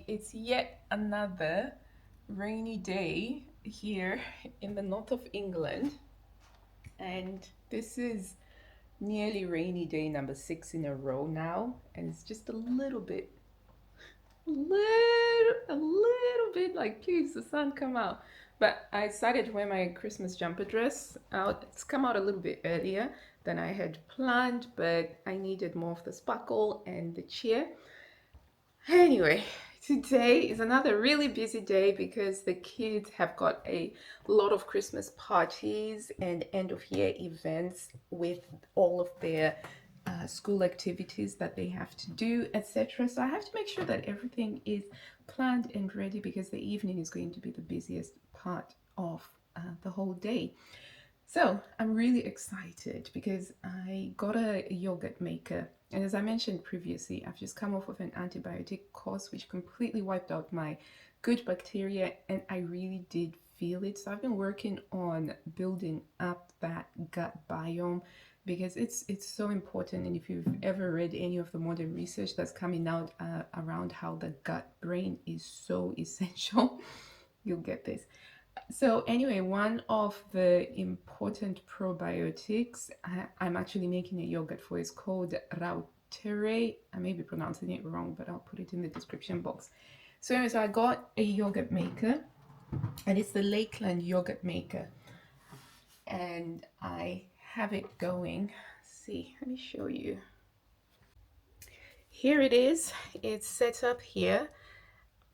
It's yet another rainy day here in the north of England, and this is nearly rainy day number 6 in a row now, and it's just a little bit like, please, the sun come out. But I decided to wear my Christmas jumper dress out. It's come out a little bit earlier than I had planned, but I needed more of the sparkle and the cheer. Anyway, today is another really busy day because the kids have got a lot of Christmas parties and end of year events with all of their school activities that they have to do, etc. So I have to make sure that everything is planned and ready because the evening is going to be the busiest part of the whole day. So I'm really excited because I got a yogurt maker. And as I mentioned previously, I've just come off of an antibiotic course which completely wiped out my good bacteria, and I really did feel it. So I've been working on building up that gut biome because it's so important. And if you've ever read any of the modern research that's coming out around how the gut brain is so essential, you'll get this. So anyway, one of the important probiotics I'm actually making a yogurt for is called Rautere. I may be pronouncing it wrong, but I'll put it in the description box. So anyway, so I got a yogurt maker, and it's the Lakeland yogurt maker, and I have it going. Let's see, let me show you. Here it is. It's set up here.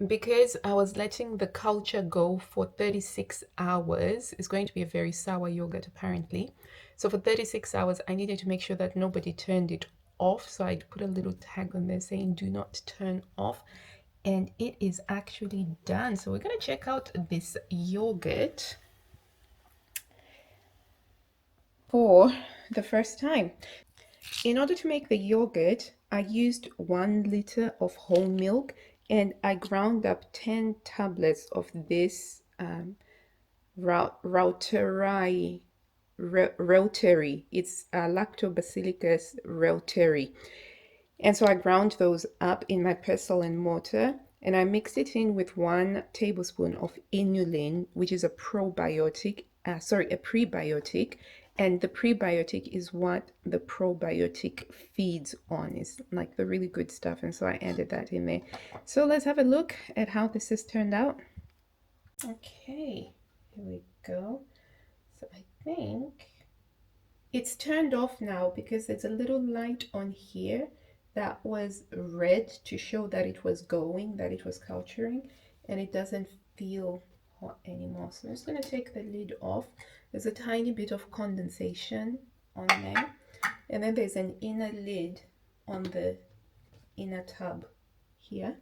Because I was letting the culture go for 36 hours, it's going to be a very sour yogurt apparently. So for 36 hours, I needed to make sure that nobody turned it off. So I'd put a little tag on there saying do not turn off. And it is actually done. So we're going to check out this yogurt for the first time. In order to make the yogurt, I used 1 liter of whole milk, and I ground up 10 tablets of this Rauterei. It's Lactobacillus reuteri. And so I ground those up in my pestle and mortar, and I mixed it in with 1 tablespoon of inulin, which is a prebiotic, and the prebiotic is what the probiotic feeds on. It's like the really good stuff, and so I added that in there. So let's have a look at how this has turned out. Okay, here we go. So I think it's turned off now because there's a little light on here that was red to show that it was going, that it was culturing, and it doesn't feel hot anymore. So I'm just going to take the lid off. There's a tiny bit of condensation on there, and then there's an inner lid on the inner tub here.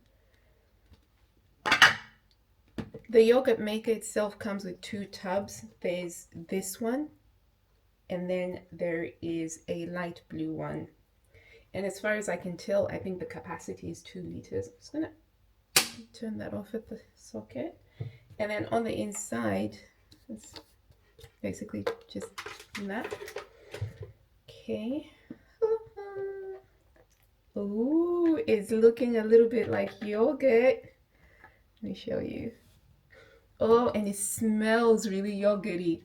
The yogurt maker itself comes with 2 tubs. There's this one, and then there is a light blue one. And as far as I can tell, I think the capacity is 2 liters. I'm just gonna turn that off at the socket. And then on the inside, it's basically just that. Okay. Ooh, it's looking a little bit like yogurt. Let me show you. Oh, and it smells really yogurty.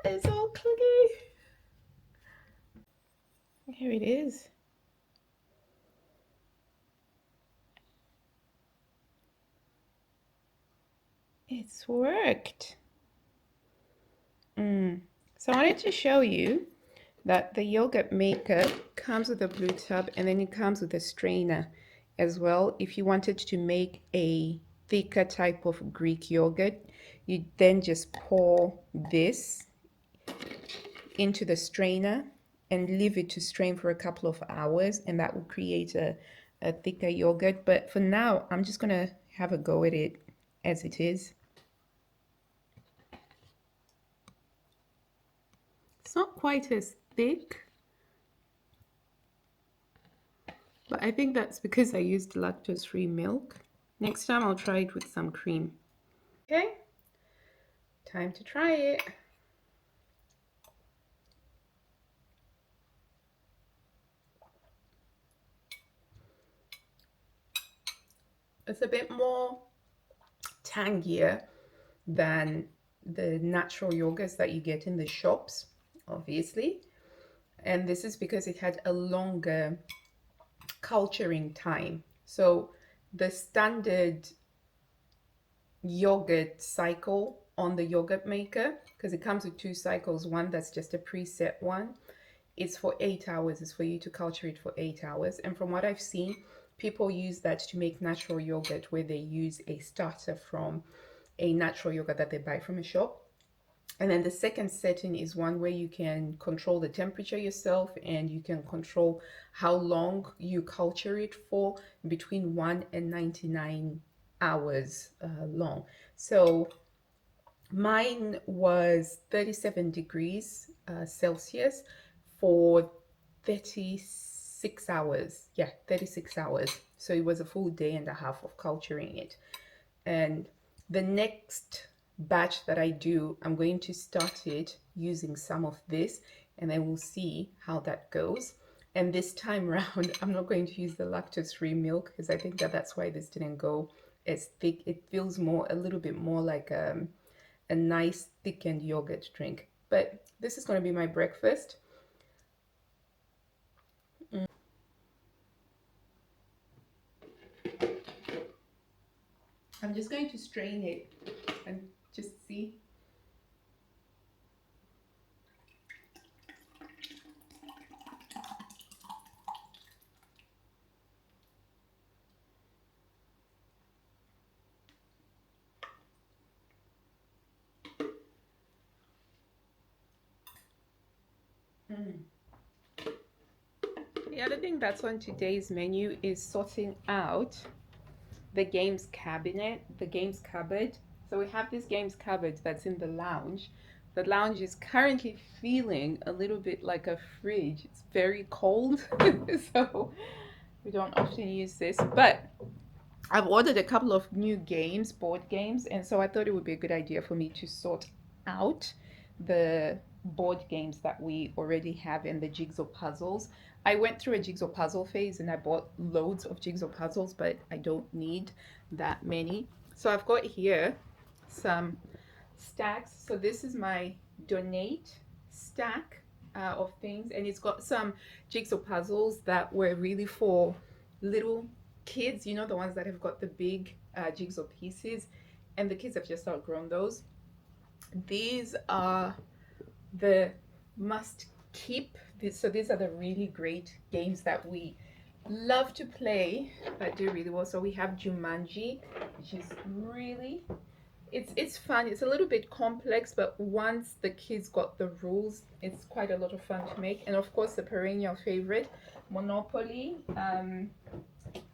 It's all cookie. Here it is. It's worked. So I wanted to show you that the yogurt maker comes with a blue tub, and then it comes with a strainer as well. If you wanted to make a thicker type of Greek yogurt, you then just pour this into the strainer and leave it to strain for a couple of hours, and that will create a thicker yogurt. But for now, I'm just gonna have a go at it as it is. It's not quite as thick, but I think that's because I used lactose-free milk. Next time I'll try it with some cream. Okay, time to try it. It's a bit more tangier than the natural yogurts that you get in the shops, obviously. And this is because it had a longer culturing time. So the standard yogurt cycle on the yogurt maker, because it comes with two cycles, one that's just a preset one, it's for 8 hours. It's for you to culture it for 8 hours. And from what I've seen, people use that to make natural yogurt, where they use a starter from a natural yogurt that they buy from a shop. And then the second setting is one where you can control the temperature yourself, and you can control how long you culture it for, between 1 and 99 hours long. So mine was 37 degrees Celsius for 36 hours. Yeah, 36 hours. So it was a full day and a half of culturing it. And the next batch that I do, I'm going to start it using some of this, and then we'll see how that goes. And this time around, I'm not going to use the lactose-free milk, because I think that that's why this didn't go as thick. It feels more, a little bit more like a nice thickened yogurt drink. But this is going to be my breakfast. I'm just going to strain it and just see. The other thing that's on today's menu is sorting out the games cabinet, the games cupboard. So we have this games cupboard that's in the lounge. The lounge is currently feeling a little bit like a fridge. It's very cold, so we don't often use this. But I've ordered a couple of new games, board games, and so I thought it would be a good idea for me to sort out the board games that we already have and the jigsaw puzzles. I went through a jigsaw puzzle phase and I bought loads of jigsaw puzzles, but I don't need that many. So I've got here some stacks. So this is my donate stack of things, and it's got some jigsaw puzzles that were really for little kids, you know, the ones that have got the big jigsaw pieces, and the kids have just outgrown those. These are the must keep. So these are the really great games that we love to play that do really well. So we have Jumanji, which is really, it's fun. It's a little bit complex, but once the kids got the rules, it's quite a lot of fun to make. And of course, the perennial favorite, Monopoly.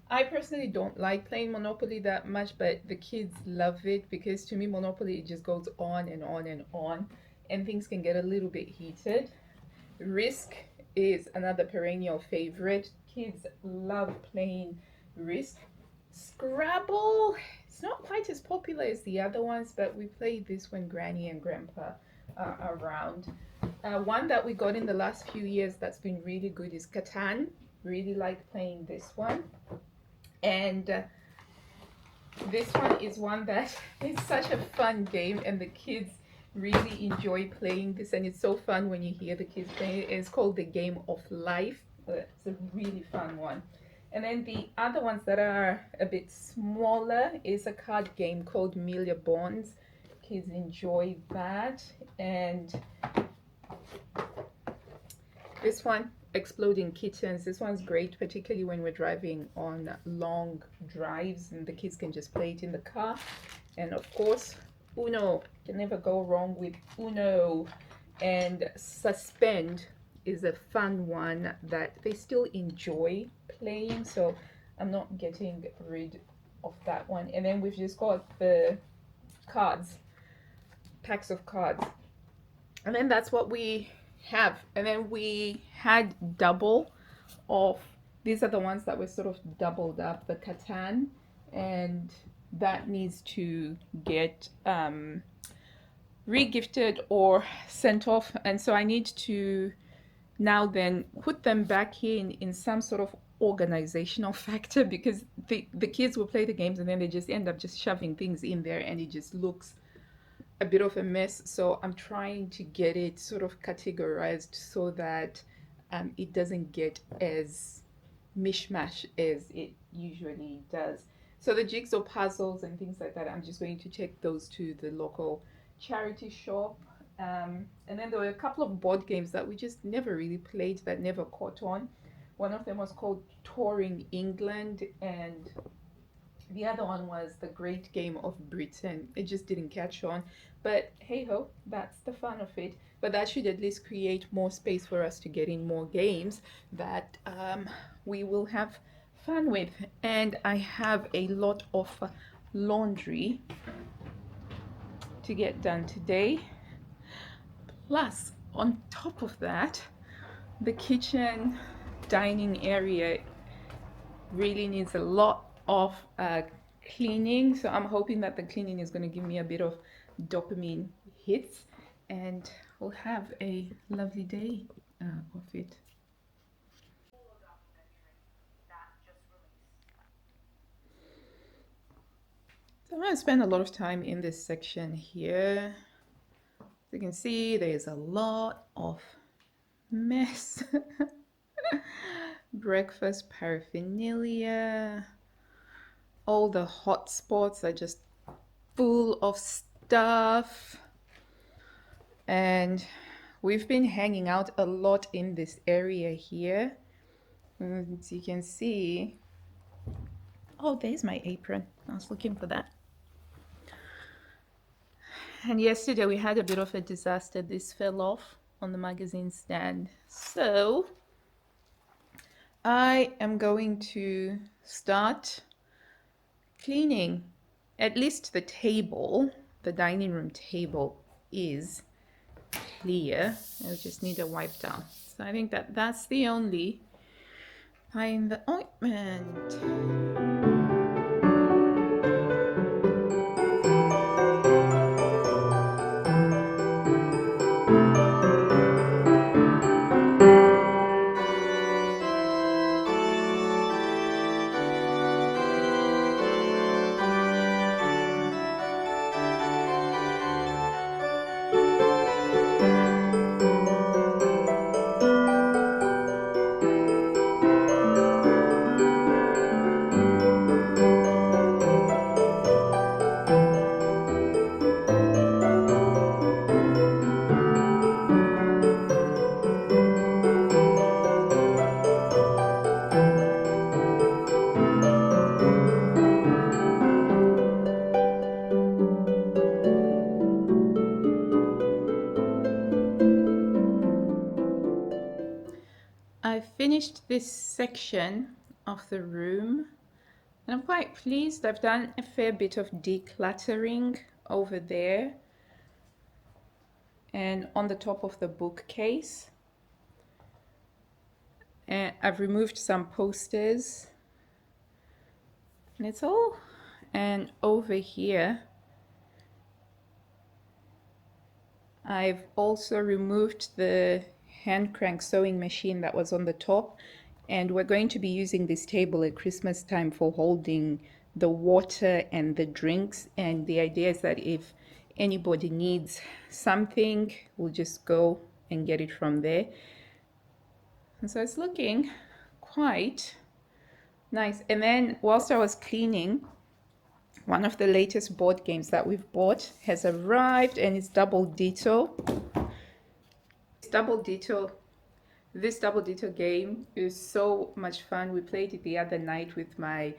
I personally don't like playing Monopoly that much, but the kids love it, because to me, Monopoly, it just goes on and on and on, and things can get a little bit heated. Risk is another perennial favorite. Kids love playing Risk. Scrabble, it's not quite as popular as the other ones, but we play this when Granny and Grandpa are around. One that we got in the last few years that's been really good is Catan. Really like playing this one. And this one is one that is such a fun game, and the kids really enjoy playing this, and it's so fun when you hear the kids playing it. It's called the Game of Life. It's a really fun one. And then the other ones that are a bit smaller is a card game called Milia Bonds. Kids enjoy that. And this one, Exploding Kittens. This one's great, particularly when we're driving on long drives and the kids can just play it in the car. And of course, Uno. Can never go wrong with Uno. And Suspend is a fun one that they still enjoy playing, so I'm not getting rid of that one. And then we've just got the cards, packs of cards. And then that's what we have. And then we had double of, these are the ones that were sort of doubled up, the Catan, and that needs to get re-gifted or sent off. And so I need to now then put them back in some sort of organizational factor, because the kids will play the games and then they just end up just shoving things in there and it just looks a bit of a mess. So I'm trying to get it sort of categorized so that it doesn't get as mishmash as it usually does. So the jigsaw puzzles and things like that, I'm just going to take those to the local charity shop. And then there were a couple of board games that we just never really played, that never caught on. One of them was called Touring England, and the other one was The Great Game of Britain. It just didn't catch on. But hey ho, that's the fun of it. But that should at least create more space for us to get in more games that we will have fun with. And I have a lot of laundry to get done today. Plus, on top of that, the kitchen dining area really needs a lot of cleaning. So I'm hoping that the cleaning is going to give me a bit of dopamine hits and we'll have a lovely day of it. So I'm going to spend a lot of time in this section here. As you can see, there's a lot of mess. Breakfast paraphernalia. All the hot spots are just full of stuff. And we've been hanging out a lot in this area here. As you can see, oh, there's my apron. I was looking for that. And yesterday we had a bit of a disaster. This fell off on the magazine stand. So I am going to start cleaning. At least the table, the dining room table, is clear. I just need a wipe down. So I think that that's the only eye in the ointment. I finished this section of the room and I'm quite pleased. I've done a fair bit of decluttering over there and on the top of the bookcase. And I've removed some posters and it's all, and over here I've also removed the hand crank sewing machine that was on the top, and we're going to be using this table at Christmas time for holding the water and the drinks, and the idea is that if anybody needs something, we'll just go and get it from there. And so it's looking quite nice. And then whilst I was cleaning, one of the latest board games that we've bought has arrived, and it's Double Ditto. This Double Ditto game is so much fun. We played it the other night with my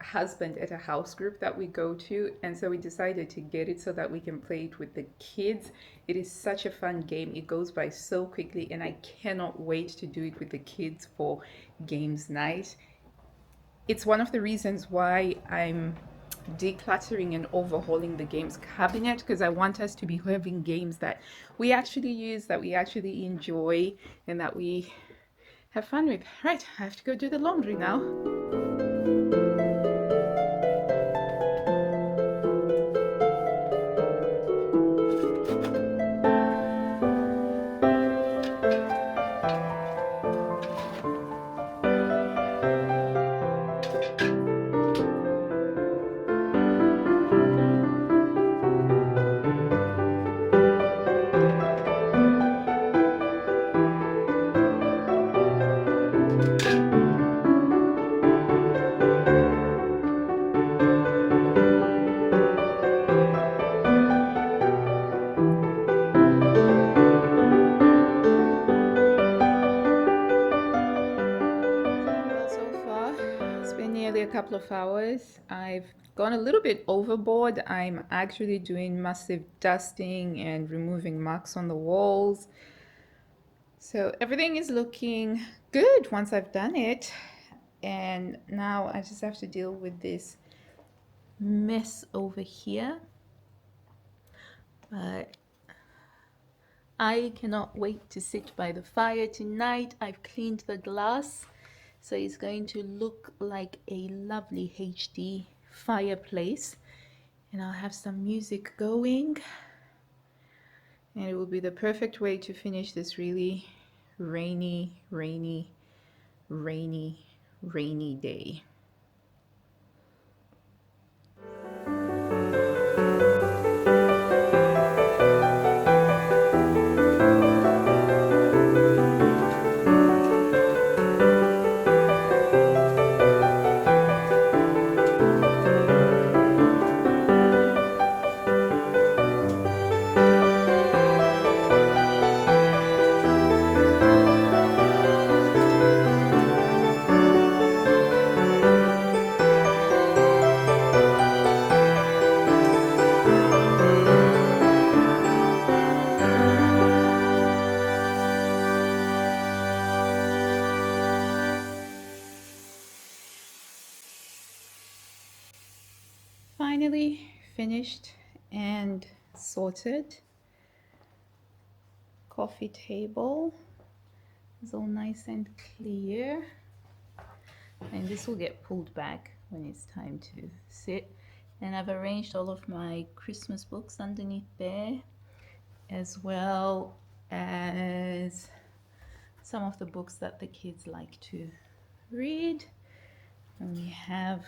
husband at a house group that we go to, and so we decided to get it so that we can play it with the kids. It is such a fun game. It goes by so quickly, and I cannot wait to do it with the kids for games night. It's one of the reasons why I'm decluttering and overhauling the games cabinet, because I want us to be having games that we actually use, that we actually enjoy, and that we have fun with. Right, I have to go do the laundry now. A couple of hours. I've gone a little bit overboard. I'm actually doing massive dusting and removing marks on the walls. So everything is looking good once I've done it. And now I just have to deal with this mess over here. But I cannot wait to sit by the fire tonight. I've cleaned the glass, so it's going to look like a lovely HD fireplace. And I'll have some music going. And it will be the perfect way to finish this really rainy day. Finally finished and sorted. Coffee table is all nice and clear, and this will get pulled back when it's time to sit. And I've arranged all of my Christmas books underneath there, as well as some of the books that the kids like to read. And we have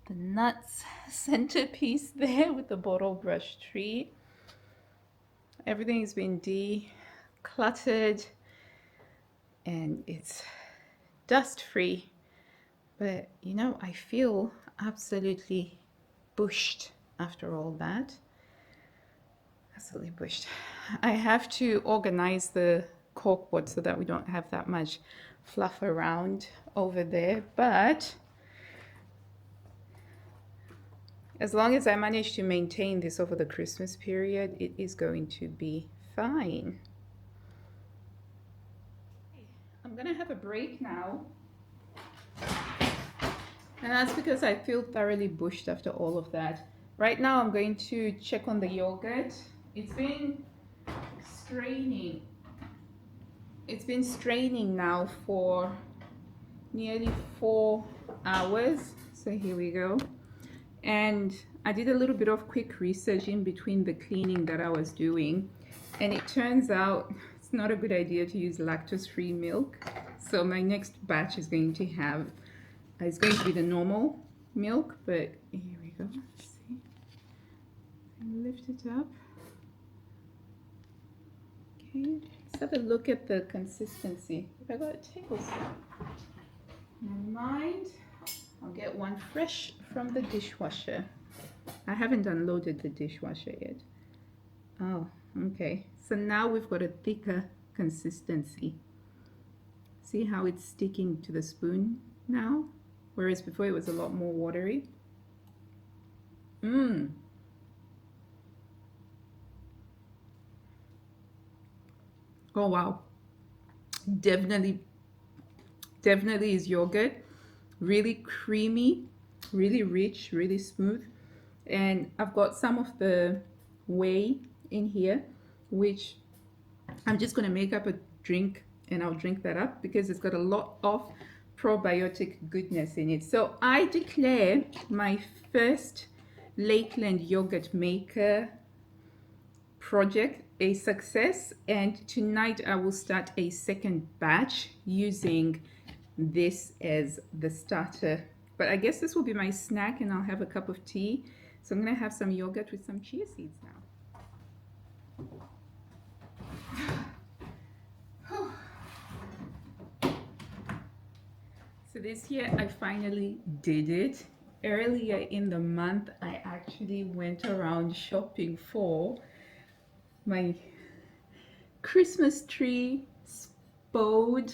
the nuts centerpiece there with the bottle brush tree. Everything's been decluttered and it's dust free, but you know, I feel absolutely bushed after all that. Absolutely bushed. I have to organize the corkboard so that we don't have that much fluff around over there, but as long as I manage to maintain this over the Christmas period, it is going to be fine. I'm gonna have a break now. And that's because I feel thoroughly bushed after all of that. Right now I'm going to check on the yogurt. It's been straining. It's been straining now for nearly 4 hours. So here we go. And I did a little bit of quick research in between the cleaning that I was doing, and it turns out it's not a good idea to use lactose-free milk. So my next batch is going to have, it's going to be the normal milk, but here we go. Let's see. Lift it up. Okay, let's have a look at the consistency. If I got a tablespoon, never mind. I'll get one fresh from the dishwasher. I haven't unloaded the dishwasher yet. Oh, okay. So now we've got a thicker consistency. See how it's sticking to the spoon now? Whereas before it was a lot more watery. Oh wow. Definitely is yogurt. Really creamy, really rich, really smooth. And I've got some of the whey in here, which I'm just going to make up a drink, and I'll drink that up because it's got a lot of probiotic goodness in it. So I declare my first Lakeland yogurt maker project a success, and tonight I will start a second batch using this as the starter. But I guess this will be my snack and I'll have a cup of tea. So I'm gonna have some yogurt with some chia seeds now. So this year I finally did it. Earlier in the month, I actually went around shopping for my Christmas tree, Spode,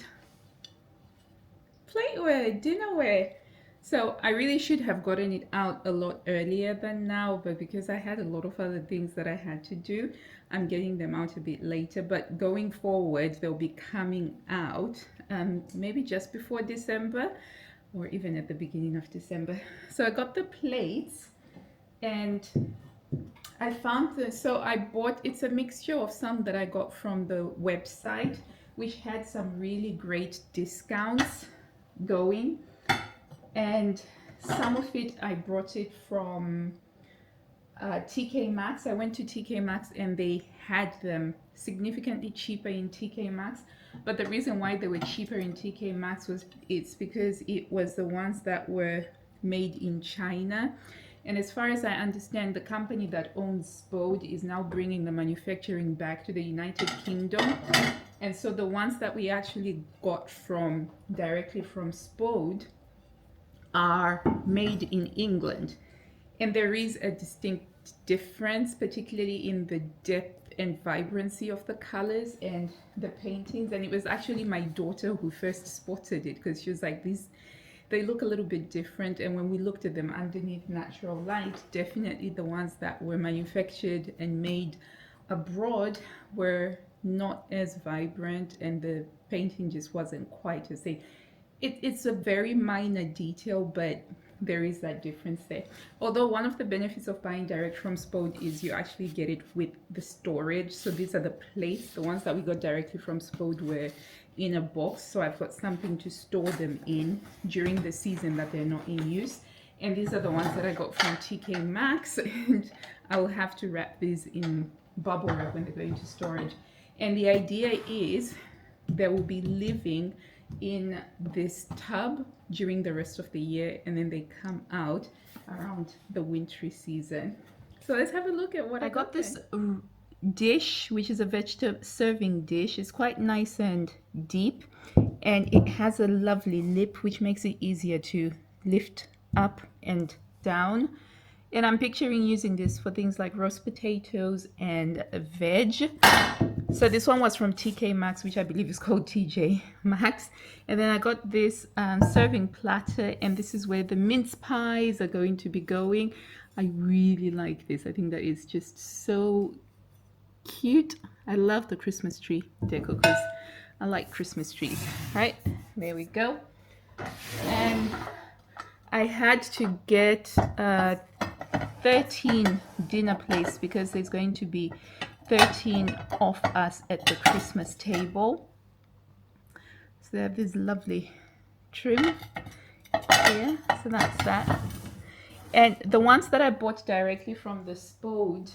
plateware, dinnerware. So I really should have gotten it out a lot earlier than now, but because I had a lot of other things that I had to do, I'm getting them out a bit later. But going forward, they'll be coming out maybe just before December or even at the beginning of December. So I got the plates and I found so I bought, it's a mixture of some that I got from the website, which had some really great discounts going, and some of it I brought it from TK Maxx. I went to TK Maxx and they had them significantly cheaper in TK Maxx. But the reason why they were cheaper in TK Maxx was it's because it was the ones that were made in China. And as far as I understand, the company that owns Spode is now bringing the manufacturing back to the United Kingdom. And so the ones that we actually got from directly from Spode are made in England. And there is a distinct difference, particularly in the depth and vibrancy of the colors and the paintings. And it was actually my daughter who first spotted it, because she was like, they look a little bit different. And when we looked at them underneath natural light, definitely the ones that were manufactured and made abroad were not as vibrant, and the painting just wasn't quite as it's a very minor detail, but there is that difference there. Although one of the benefits of buying direct from Spode is you actually get it with the storage. So these are the plates. The ones that we got directly from Spode were in a box, so I've got something to store them in during the season that they're not in use. And these are the ones that I got from TK Maxx, and I'll have to wrap these in bubble wrap when they go into storage. And the idea is they will be living in this tub during the rest of the year, and then they come out around the wintry season. So let's have a look at what I got. This dish, which is a vegetable serving dish. It's quite nice and deep, and it has a lovely lip, which makes it easier to lift up and down. And I'm picturing using this for things like roast potatoes and veg. So this one was from TK Maxx, which I believe is called TJ Maxx. And then I got this serving platter, and this is where the mince pies are going to be going. I really like this. I think that is just so cute. I love the Christmas tree deco because I like Christmas trees. All right, there we go. And I had to get 13 dinner plates because there's going to be 13 of us at the Christmas table. So they have this lovely trim here. So that's that. And the ones that I bought directly from the Spode,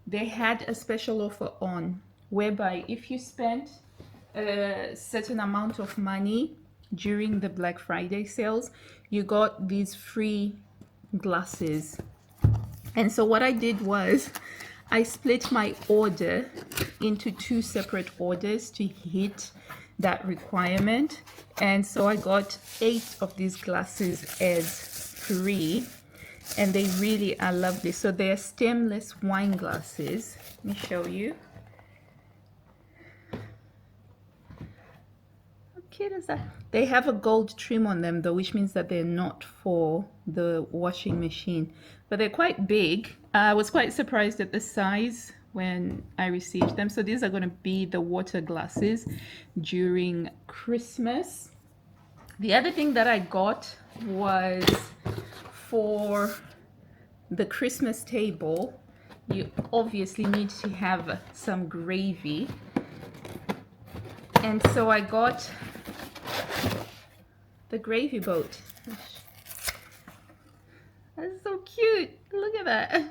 they had a special offer on, whereby if you spent a certain amount of money during the Black Friday sales, you got these free glasses. And so what I did was I split my order into 2 separate orders to hit that requirement. And so I got 8 of these glasses as free, and they really are lovely. So they're stemless wine glasses. Let me show you. How cute is that? They have a gold trim on them though, which means that they're not for the washing machine, but they're quite big. I was quite surprised at the size when I received them. So these are going to be the water glasses during Christmas. The other thing that I got was for the Christmas table, you obviously need to have some gravy. And so I got the gravy boat. That's so cute. Look at that.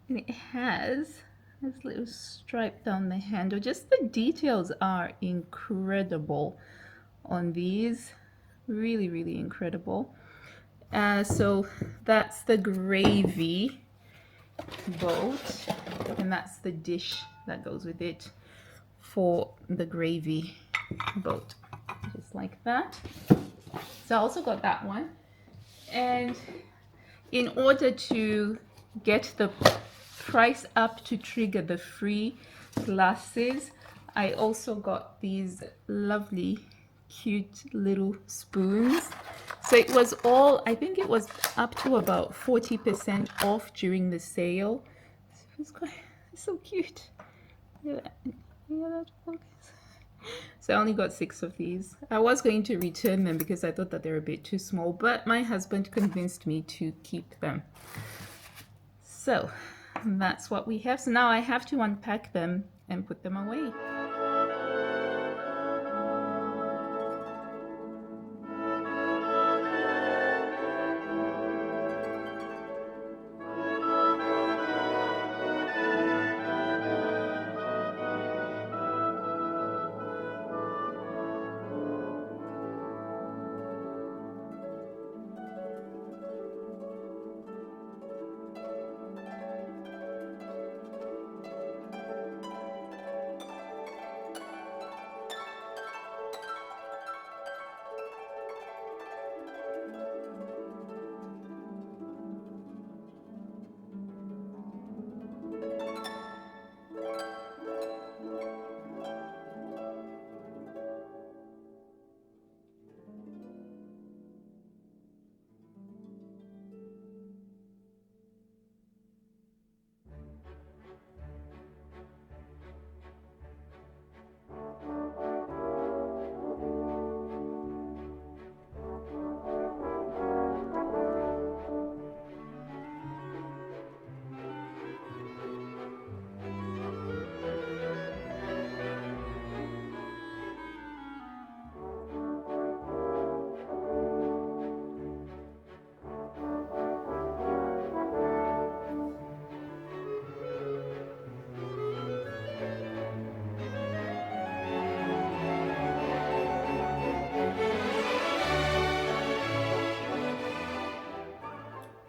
And it has this little stripe down the handle. Just the details are incredible on these. Really, really incredible. So that's the gravy boat, and that's the dish that goes with it for the gravy boat, just like that. So I also got that one. And in order to get the price up to trigger the free glasses, I also got these lovely cute little spoons. So it was all, I think it was up to about 40% off during the sale. It's so cute. Look at that. Look at that. So I only got 6 of these. I was going to return them because I thought that they're a bit too small, but my husband convinced me to keep them. So that's what we have. So now I have to unpack them and put them away.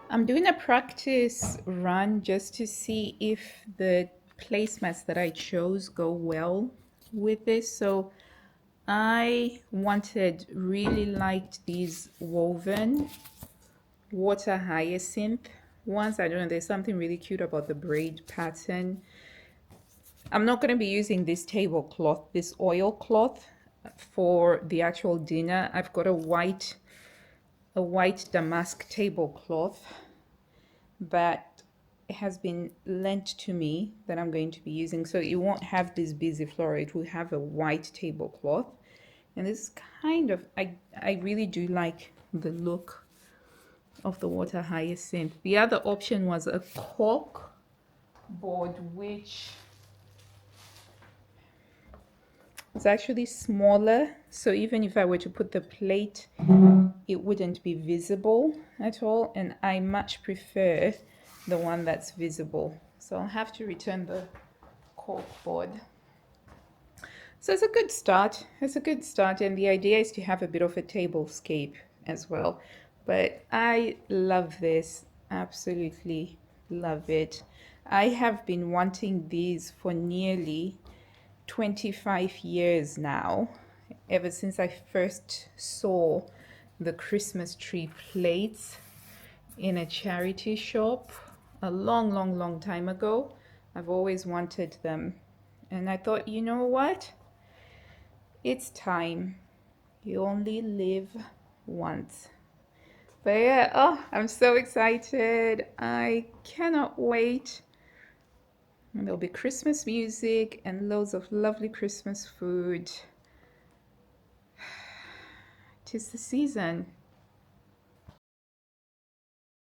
I'm doing a practice run just to see if the placemats that I chose go well with this. So I really liked these woven water hyacinth ones. I don't know, there's something really cute about the braid pattern. I'm not going to be using this tablecloth, this oilcloth for the actual dinner. I've got a white damask tablecloth that has been lent to me that I'm going to be using. So it won't have this busy floral, it will have a white tablecloth. And this is kind of, I really do like the look of the water hyacinth. The other option was a cork board, which is actually smaller. So even if I were to put the plate, it wouldn't be visible at all. And I much prefer the one that's visible. So I'll have to return the cork board. So it's a good start. It's a good start. And the idea is to have a bit of a tablescape as well. But I love this. Absolutely love it. I have been wanting these for nearly 25 years now, ever since I first saw the Christmas tree plates in a charity shop a long time ago. I've always wanted them. And I thought, you know what? It's time. You only live once. But yeah, oh, I'm so excited. I cannot wait. And there'll be Christmas music and loads of lovely Christmas food. 'Tis the season.